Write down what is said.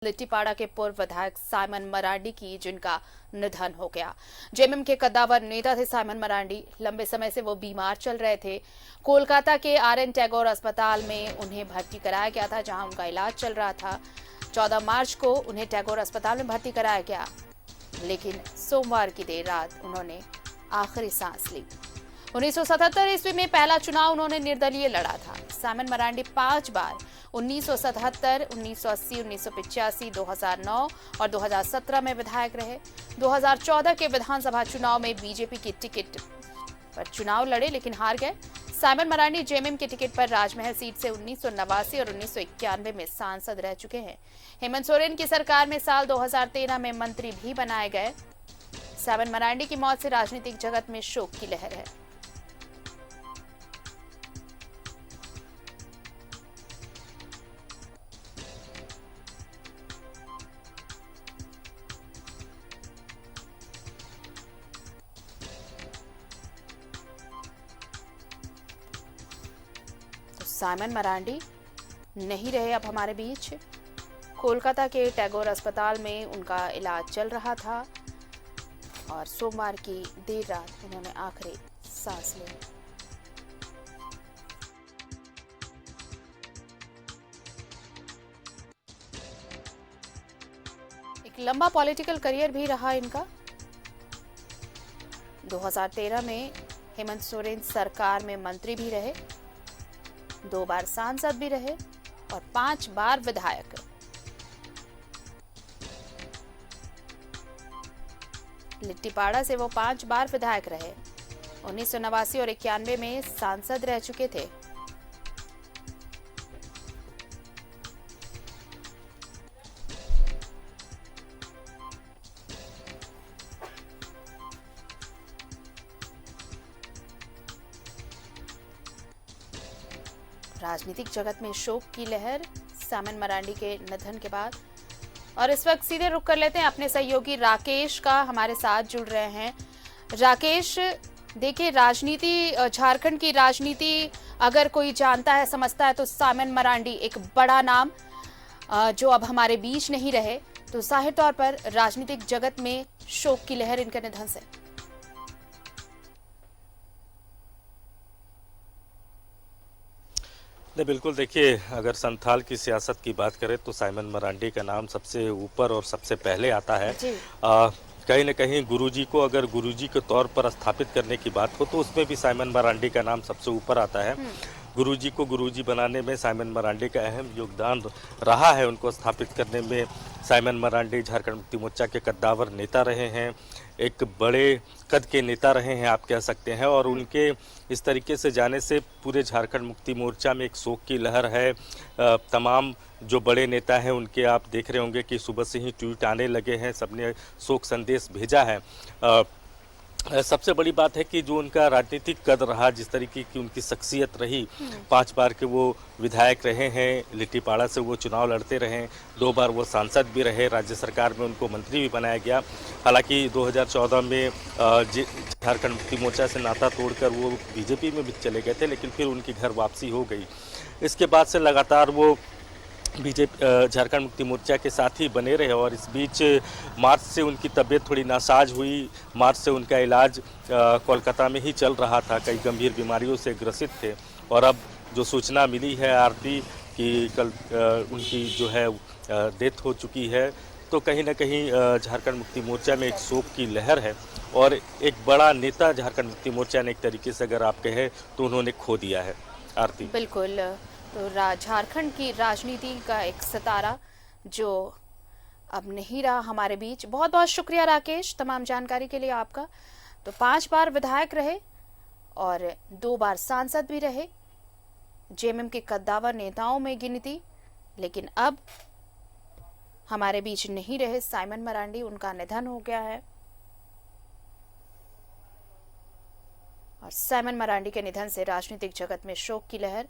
लिट्टीपाड़ा के पूर्व विधायक साइमन मरांडी की, जिनका निधन हो गया। जेएमएम के कद्दावर नेता थे साइमन मरांडी। लंबे समय से वो बीमार चल रहे थे। कोलकाता के आर.एन. टैगोर अस्पताल में उन्हें भर्ती कराया गया था, जहां उनका इलाज चल रहा था। 14 मार्च को उन्हें टैगोर अस्पताल में भर्ती कराया गया, लेकिन सोमवार की देर रात उन्होंने आखिरी सांस ली। 1977 ईस्वी में पहला चुनाव उन्होंने निर्दलीय लड़ा था। साइमन मरांडी 5 बार 1977, 1980, 1985, 2009 और 2017 में विधायक रहे। 2014 के विधानसभा चुनाव में बीजेपी की टिकट पर चुनाव लड़े, लेकिन हार गए। साइमन मरांडी जेएमएम की टिकट पर राजमहल सीट से 1989 और 1991 में सांसद रह चुके हैं। हेमंत सोरेन की सरकार में साल 2013 में मंत्री भी बनाए गए। साइमन मरांडी की मौत से राजनीतिक जगत में शोक की लहर है। साइमन मरांडी नहीं रहे अब हमारे बीच। कोलकाता के टैगोर अस्पताल में उनका इलाज चल रहा था और सोमवार की देर रात उन्होंने आखिरी सांस ली। एक लंबा पॉलिटिकल करियर भी रहा इनका। 2013 में हेमंत सोरेन सरकार में मंत्री भी रहे, 2 बार सांसद भी रहे और 5 बार विधायक। लिट्टीपाड़ा से वो 5 बार विधायक रहे। 1989 और 91 में सांसद रह चुके थे। राजनीतिक जगत में शोक की लहर साइमन मरांडी के निधन के बाद। और इस वक्त सीधे रुख कर लेते हैं अपने सहयोगी राकेश का, हमारे साथ जुड़ रहे हैं। राकेश, देखिए, राजनीति, झारखंड की राजनीति अगर कोई जानता है, समझता है, तो साइमन मरांडी एक बड़ा नाम जो अब हमारे बीच नहीं रहे, तो जाहिर तौर पर राजनीतिक जगत में शोक की लहर इनके निधन से। नहीं, बिल्कुल। देखिए, अगर संथाल की सियासत की बात करें तो साइमन मरांडी का नाम सबसे ऊपर और सबसे पहले आता है। कहीं न कहीं गुरुजी को अगर गुरुजी के तौर पर स्थापित करने की बात हो तो उसमें भी साइमन मरांडी का नाम सबसे ऊपर आता है। गुरुजी को गुरुजी बनाने में साइमन मरांडी का अहम योगदान रहा है। उनको स्थापित करने में साइमन मरांडी झारखंड मुक्ति मोर्चा के कद्दावर नेता रहे हैं, एक बड़े कद के नेता रहे हैं, आप कह सकते हैं। और उनके इस तरीके से जाने से पूरे झारखंड मुक्ति मोर्चा में एक शोक की लहर है। तमाम जो बड़े नेता हैं उनके आप देख रहे होंगे कि सुबह से ही ट्वीट आने लगे हैं, सबने शोक संदेश भेजा है। सबसे बड़ी बात है कि जो उनका राजनीतिक कद रहा, जिस तरीके की उनकी शख्सियत रही, 5 बार के वो विधायक रहे हैं, लिट्टीपाड़ा से वो चुनाव लड़ते रहे, 2 बार वो सांसद भी रहे, राज्य सरकार में उनको मंत्री भी बनाया गया। हालांकि 2014 में झारखंड मुक्ति मोर्चा से नाता तोड़कर वो बीजेपी में भी चले गए थे, लेकिन फिर उनकी घर वापसी हो गई। इसके बाद से लगातार वो बीजेपी झारखंड मुक्ति मोर्चा के साथ ही बने रहे और इस बीच मार्च से उनकी तबीयत थोड़ी नासाज हुई। मार्च से उनका इलाज कोलकाता में ही चल रहा था, कई गंभीर बीमारियों से ग्रसित थे। और अब जो सूचना मिली है आरती कि कल उनकी जो है डेथ हो चुकी है, तो कहीं ना कहीं झारखंड मुक्ति मोर्चा में एक शोक की लहर है और एक बड़ा नेता झारखंड मुक्ति मोर्चा ने एक तरीके से अगर आप कहें तो उन्होंने खो दिया है। आरती, बिल्कुल। तो झारखंड की राजनीति का एक सितारा जो अब नहीं रहा हमारे बीच। बहुत बहुत शुक्रिया राकेश तमाम जानकारी के लिए आपका। तो 5 बार विधायक रहे और 2 बार सांसद भी रहे, जेएमएम के कद्दावर नेताओं में गिनती, लेकिन अब हमारे बीच नहीं रहे साइमन मरांडी, उनका निधन हो गया है। और साइमन मरांडी के निधन से राजनीतिक जगत में शोक की लहर।